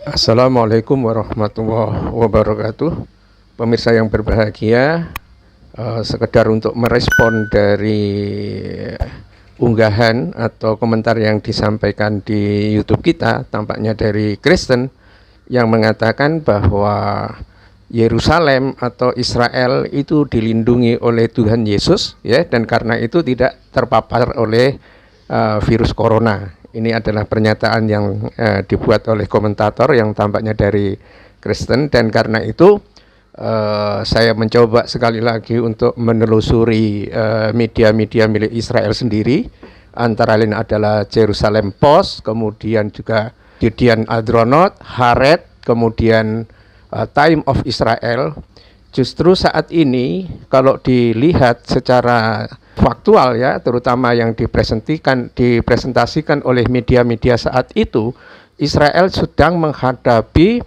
Assalamualaikum warahmatullahi wabarakatuh. Pemirsa yang berbahagia, sekedar untuk merespon dari unggahan atau komentar yang disampaikan di YouTube kita, tampaknya dari Kristen yang mengatakan bahwa Yerusalem atau Israel itu dilindungi oleh Tuhan Yesus, ya, dan karena itu tidak terpapar oleh virus corona. Ini adalah pernyataan yang dibuat oleh komentator yang tampaknya dari Kristen, dan karena itu saya mencoba sekali lagi untuk menelusuri media-media milik Israel sendiri, antara lain adalah Jerusalem Post, kemudian juga Yediot Ahronoth, Haaretz, kemudian Time of Israel. Justru saat ini kalau dilihat secara faktual, ya, terutama yang dipresentasikan oleh media-media saat itu, Israel sedang menghadapi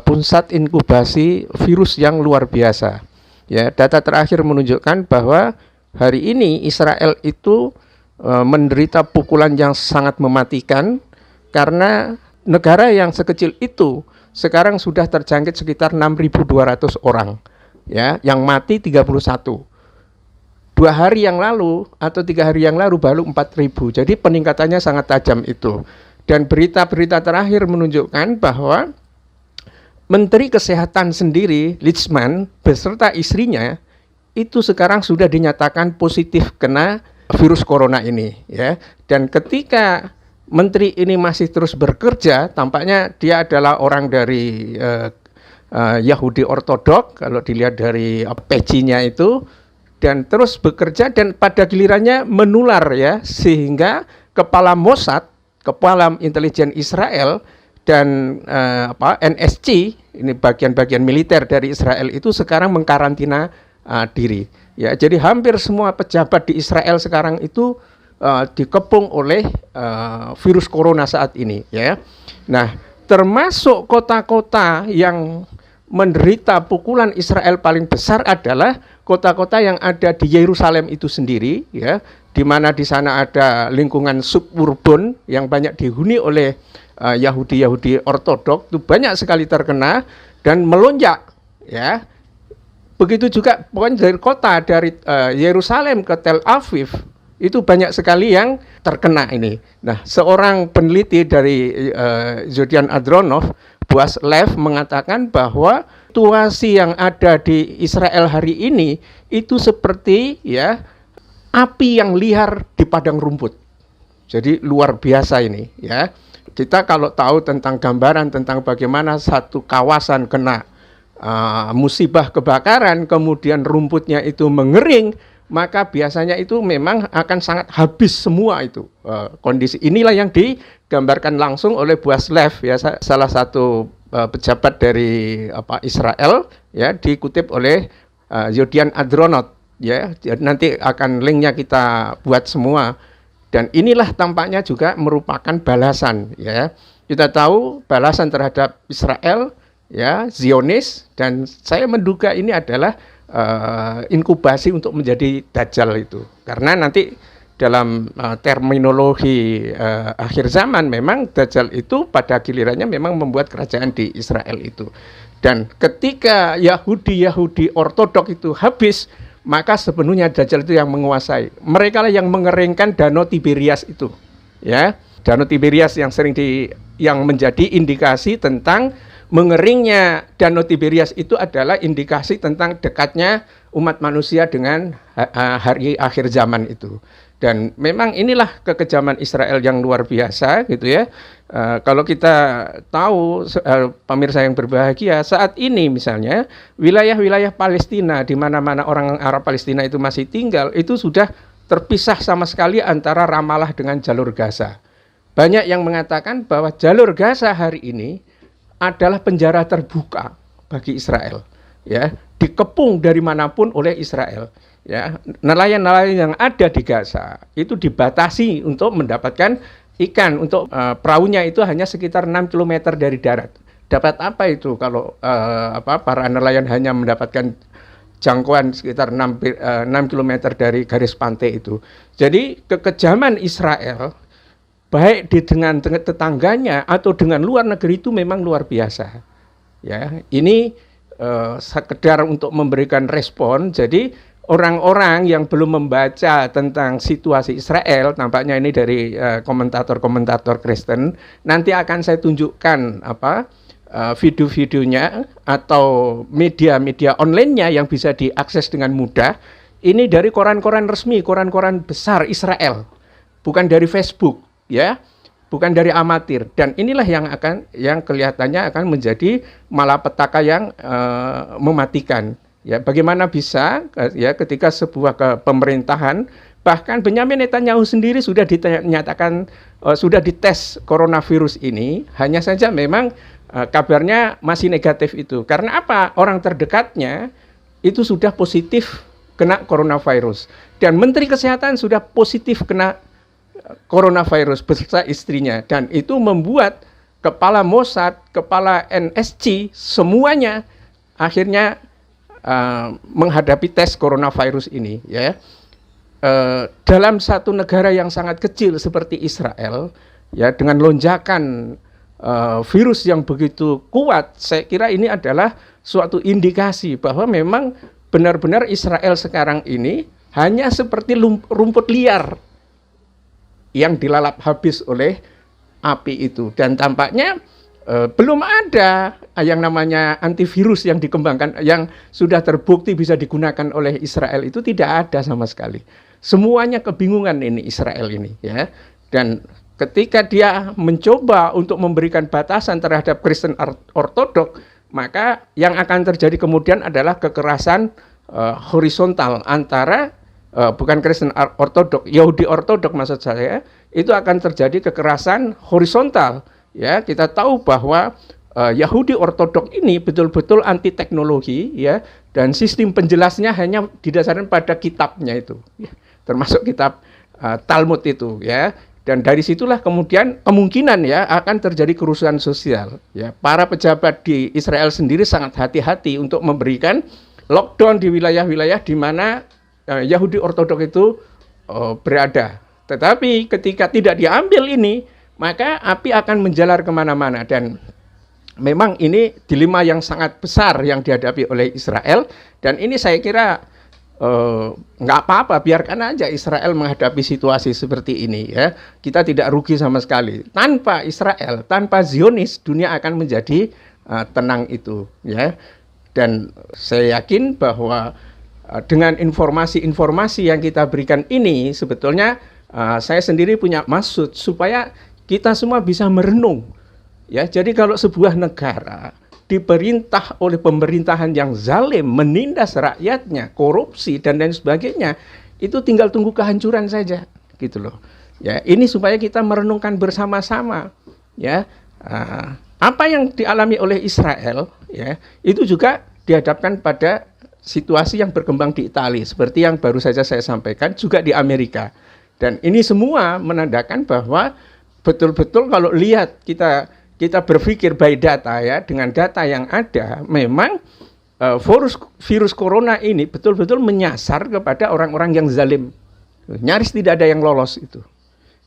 pusat inkubasi virus yang luar biasa. Ya, data terakhir menunjukkan bahwa hari ini Israel itu menderita pukulan yang sangat mematikan karena negara yang sekecil itu sekarang sudah terjangkit sekitar 6.200 orang. Ya, yang mati 31. 2 hari yang lalu atau 3 hari yang lalu baru 4.000. Jadi peningkatannya sangat tajam itu. Dan berita-berita terakhir menunjukkan bahwa Menteri Kesehatan sendiri, Litzman, beserta istrinya itu sekarang sudah dinyatakan positif kena virus corona ini, ya. Dan ketika menteri ini masih terus bekerja, tampaknya dia adalah orang dari Yahudi Ortodok, kalau dilihat dari pecinya itu, dan terus bekerja dan pada gilirannya menular, ya, sehingga kepala Mossad, kepala intelijen Israel, dan NSC, ini bagian-bagian militer dari Israel itu sekarang mengkarantina diri, ya. Jadi hampir semua pejabat di Israel sekarang itu dikepung oleh virus corona saat ini, ya. Nah, termasuk kota-kota yang menderita pukulan Israel paling besar adalah kota-kota yang ada di Yerusalem itu sendiri, ya, di mana di sana ada lingkungan suburban yang banyak dihuni oleh Yahudi Ortodok, itu banyak sekali terkena dan melonjak, ya. Begitu juga pokoknya dari kota dari Yerusalem ke Tel Aviv itu banyak sekali yang terkena ini. Nah, seorang peneliti dari Yediot Ahronoth, Boaz Lev, mengatakan bahwa situasi yang ada di Israel hari ini itu seperti, ya, api yang liar di padang rumput. Jadi luar biasa ini, ya. Kita kalau tahu tentang gambaran tentang bagaimana satu kawasan kena musibah kebakaran, kemudian rumputnya itu mengering, maka biasanya itu memang akan sangat habis semua itu. Kondisi inilah yang digambarkan langsung oleh Boaz Lev, ya, salah satu pejabat dari Israel, ya, dikutip oleh Yediot Ahronoth, ya. Nanti akan linknya kita buat semua. Dan inilah tampaknya juga merupakan balasan, ya. Kita tahu balasan terhadap Israel, ya, Zionis, dan saya menduga ini adalah inkubasi untuk menjadi Dajjal itu. Karena nanti dalam terminologi akhir zaman memang Dajjal itu pada gilirannya memang membuat kerajaan di Israel itu. Dan ketika Yahudi Ortodok itu habis, maka sepenuhnya Dajjal itu yang menguasai. Mereka lah yang mengeringkan Danau Tiberias itu, ya. Danau Tiberias yang yang menjadi indikasi tentang mengeringnya Danau Tiberias itu adalah indikasi tentang dekatnya umat manusia dengan hari akhir zaman itu. Dan memang inilah kekejaman Israel yang luar biasa, gitu, ya. Kalau kita tahu, pemirsa yang berbahagia, saat ini misalnya wilayah-wilayah Palestina di mana-mana orang Arab Palestina itu masih tinggal, itu sudah terpisah sama sekali antara Ramallah dengan jalur Gaza. Banyak yang mengatakan bahwa jalur Gaza hari ini adalah penjara terbuka bagi Israel, ya, dikepung dari manapun oleh Israel, ya. Nelayan-nelayan yang ada di Gaza itu dibatasi untuk mendapatkan ikan, untuk perahunya itu hanya sekitar 6 km dari darat. Dapat apa itu kalau para nelayan hanya mendapatkan jangkauan sekitar 6 km dari garis pantai itu. Jadi kekejaman Israel baik dengan tetangganya atau dengan luar negeri itu memang luar biasa. Ya, ini sekedar untuk memberikan respon. Jadi orang-orang yang belum membaca tentang situasi Israel, tampaknya ini dari komentator-komentator Kristen, nanti akan saya tunjukkan video-videonya atau media-media online-nya yang bisa diakses dengan mudah. Ini dari koran-koran resmi, koran-koran besar Israel, bukan dari Facebook, ya. Bukan dari amatir, dan inilah yang kelihatannya akan menjadi malapetaka yang mematikan. Ya, bagaimana bisa ya ketika sebuah pemerintahan, bahkan Benyamin Netanyahu sendiri sudah dinyatakan sudah dites coronavirus ini, hanya saja memang kabarnya masih negatif itu. Karena apa? Orang terdekatnya itu sudah positif kena coronavirus, dan Menteri Kesehatan sudah positif kena coronavirus beserta istrinya, dan itu membuat kepala Mossad, kepala NSC semuanya akhirnya menghadapi tes coronavirus ini, ya. Dalam satu negara yang sangat kecil seperti Israel, ya, dengan lonjakan virus yang begitu kuat, saya kira ini adalah suatu indikasi bahwa memang benar-benar Israel sekarang ini hanya seperti rumput liar yang dilalap habis oleh api itu, dan tampaknya belum ada yang namanya antivirus yang dikembangkan yang sudah terbukti bisa digunakan oleh Israel, itu tidak ada sama sekali. Semuanya kebingungan ini Israel ini, ya. Dan ketika dia mencoba untuk memberikan batasan terhadap Kristen ortodok, maka yang akan terjadi kemudian adalah kekerasan horizontal antara bukan Kristen ortodok, Yahudi ortodok maksud saya, itu akan terjadi kekerasan horizontal. Ya, kita tahu bahwa Yahudi ortodok ini betul-betul anti teknologi, ya, dan sistem penjelasnya hanya didasarkan pada kitabnya itu, ya, termasuk kitab Talmud itu, ya. Dan dari situlah kemudian kemungkinan, ya, akan terjadi kerusuhan sosial. Ya, para pejabat di Israel sendiri sangat hati-hati untuk memberikan lockdown di wilayah-wilayah di mana Yahudi ortodok itu berada. Tetapi ketika tidak diambil ini, maka api akan menjalar kemana-mana, dan memang ini dilema yang sangat besar yang dihadapi oleh Israel, dan ini saya kira nggak apa-apa, biarkan aja Israel menghadapi situasi seperti ini, ya. Kita tidak rugi sama sekali. Tanpa Israel, tanpa Zionis, dunia akan menjadi tenang itu, ya. Dan saya yakin bahwa dengan informasi-informasi yang kita berikan ini, sebetulnya saya sendiri punya maksud supaya kita semua bisa merenung, ya. Jadi kalau sebuah negara diperintah oleh pemerintahan yang zalim, menindas rakyatnya, korupsi dan lain sebagainya, itu tinggal tunggu kehancuran saja, gitu loh. Ya, ini supaya kita merenungkan bersama-sama, ya. Apa yang dialami oleh Israel, ya, itu juga dihadapkan pada situasi yang berkembang di Italia, seperti yang baru saja saya sampaikan, juga di Amerika. Dan ini semua menandakan bahwa betul-betul kalau lihat kita berpikir by data, ya, dengan data yang ada, memang virus corona ini betul-betul menyasar kepada orang-orang yang zalim. Nyaris tidak ada yang lolos itu.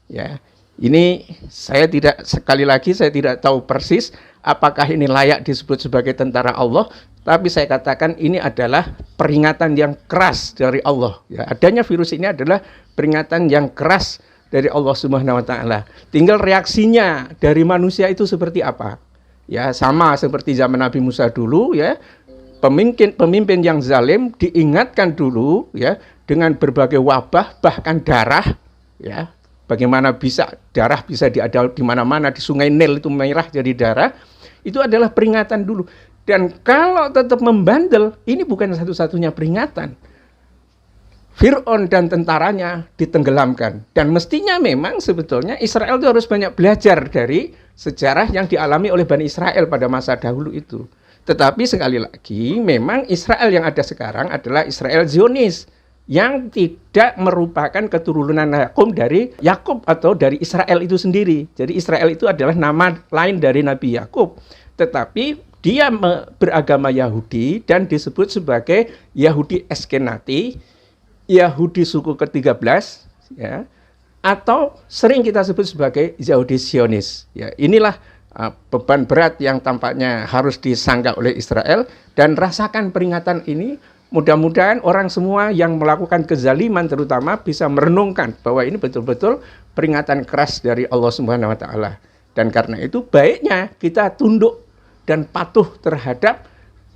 Ya, ini saya tidak, sekali lagi saya tidak tahu persis apakah ini layak disebut sebagai tentara Allah. Tapi saya katakan ini adalah peringatan yang keras dari Allah. Ya, adanya virus ini adalah peringatan yang keras dari Allah Subhanahu wa taala. Tinggal reaksinya dari manusia itu seperti apa. Ya, sama seperti zaman Nabi Musa dulu, ya. Pemimpin yang zalim diingatkan dulu, ya, dengan berbagai wabah, bahkan darah, ya. Bagaimana bisa darah bisa diada di mana-mana, di Sungai Nil itu merah jadi darah. Itu adalah peringatan dulu. Dan kalau tetap membandel, ini bukan satu-satunya peringatan. Fir'aun dan tentaranya ditenggelamkan. Dan mestinya memang sebetulnya Israel itu harus banyak belajar dari sejarah yang dialami oleh Bani Israel pada masa dahulu itu. Tetapi sekali lagi, memang Israel yang ada sekarang adalah Israel Zionis, yang tidak merupakan keturunan dari Yakub atau dari Israel itu sendiri. Jadi Israel itu adalah nama lain dari Nabi Yakub. Tetapi dia beragama Yahudi dan disebut sebagai Yahudi Eskenati, Yahudi suku ke-13, ya, atau sering kita sebut sebagai Yahudi Zionis. Ya, inilah beban berat yang tampaknya harus disangga oleh Israel, dan rasakan peringatan ini. Mudah-mudahan orang semua yang melakukan kezaliman terutama bisa merenungkan bahwa ini betul-betul peringatan keras dari Allah Subhanahu wa taala. Dan karena itu baiknya kita tunduk dan patuh terhadap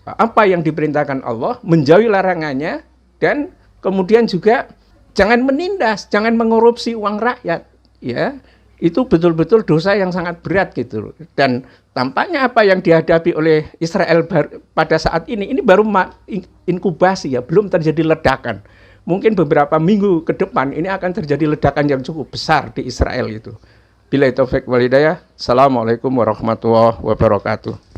apa yang diperintahkan Allah, menjauhi larangannya, dan kemudian juga jangan menindas, jangan mengorupsi uang rakyat, ya. Itu betul-betul dosa yang sangat berat gitu. Dan tampaknya apa yang dihadapi oleh Israel pada saat ini baru inkubasi, ya, belum terjadi ledakan. Mungkin beberapa minggu ke depan ini akan terjadi ledakan yang cukup besar di Israel itu. Billahi taufik wal hidayah. Assalamualaikum warahmatullahi wabarakatuh.